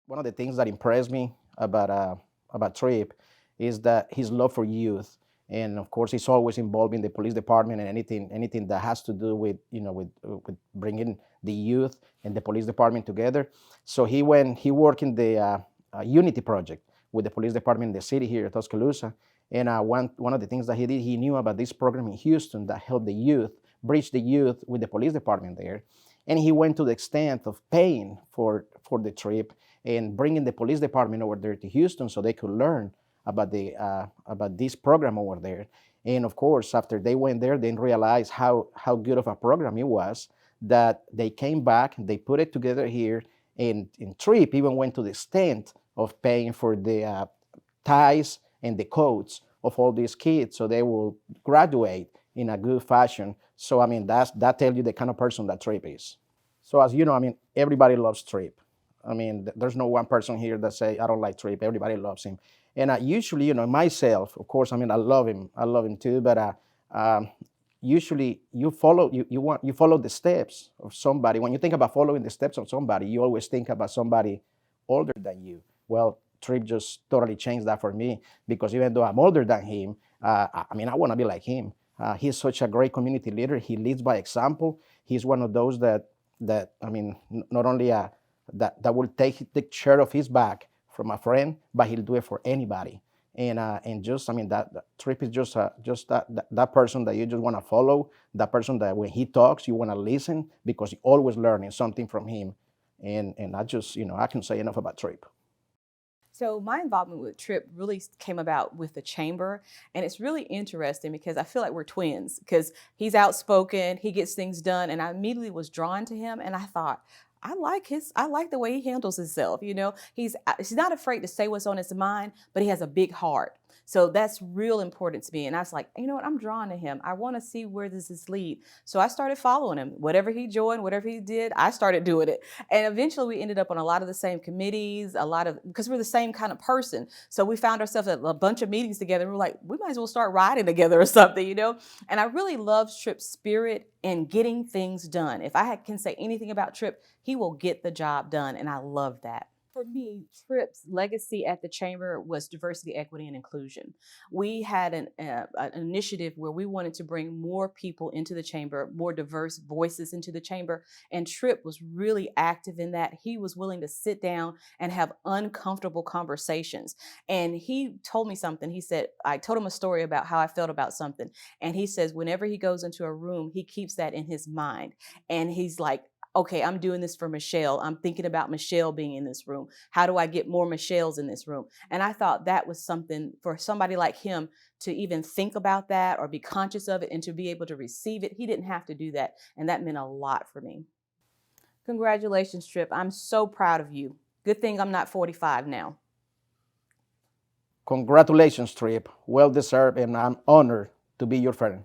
One of the things that impressed me about Tripp is that his love for youth, and of course, he's always involved in the police department and anything that has to do with with bringing the youth and the police department together. So he worked in the Unity project with the police department in the city here, Tuscaloosa. And one of the things that he did, he knew about this program in Houston that helped the youth bridge the youth with the police department there. And he went to the extent of paying for the trip and bringing the police department over there to Houston so they could learn about this program over there. And of course, after they went there, they realized how good of a program it was, that they came back, they put it together here, and Tripp even went to the extent of paying for the ties and the coats of all these kids so they will graduate in a good fashion. So I mean, that tells you the kind of person that Tripp is. So as you know, I mean, everybody loves Tripp. I mean, there's no one person here that say I don't like Tripp. Everybody loves him. And usually, myself, of course, I mean, I love him. I love him too. But usually, you follow the steps of somebody. When you think about following the steps of somebody, you always think about somebody older than you. Well, Tripp just totally changed that for me, because even though I'm older than him, I mean, I want to be like him. He's such a great community leader. He leads by example. He's one of those that I mean, not only that will take the shirt off his back from a friend, but he'll do it for anybody. And just I mean that Tripp is just that person that you just want to follow. That person that when he talks, you want to listen because you're always learning something from him. And I just I can say enough about Tripp. So my involvement with Tripp really came about with the chamber, and it's really interesting because I feel like we're twins because he's outspoken, he gets things done, and I immediately was drawn to him, and I thought, I like the way he handles himself. He's not afraid to say what's on his mind, but he has a big heart. So that's real important to me. And I was like, you know what? I'm drawn to him. I want to see where this is lead. So I started following him. Whatever he joined, whatever he did, I started doing it. And eventually we ended up on a lot of the same committees, because we're the same kind of person. So we found ourselves at a bunch of meetings together. And we're like, we might as well start riding together or something. And I really love Tripp's spirit in getting things done. If can say anything about Tripp, he will get the job done. And I love that. For me, Tripp's legacy at the chamber was diversity, equity, and inclusion. We had an initiative where we wanted to bring more people into the chamber, more diverse voices into the chamber, and Tripp was really active in that. He was willing to sit down and have uncomfortable conversations. And he told me something. He said, I told him a story about how I felt about something. And he says, whenever he goes into a room, he keeps that in his mind. And he's like, okay, I'm doing this for Michelle. I'm thinking about Michelle being in this room. How do I get more Michelles in this room? And I thought that was something for somebody like him to even think about that or be conscious of it and to be able to receive it. He didn't have to do that. And that meant a lot for me. Congratulations, Tripp. I'm so proud of you. Good thing I'm not 45 now. Congratulations, Tripp. Well deserved, and I'm honored to be your friend.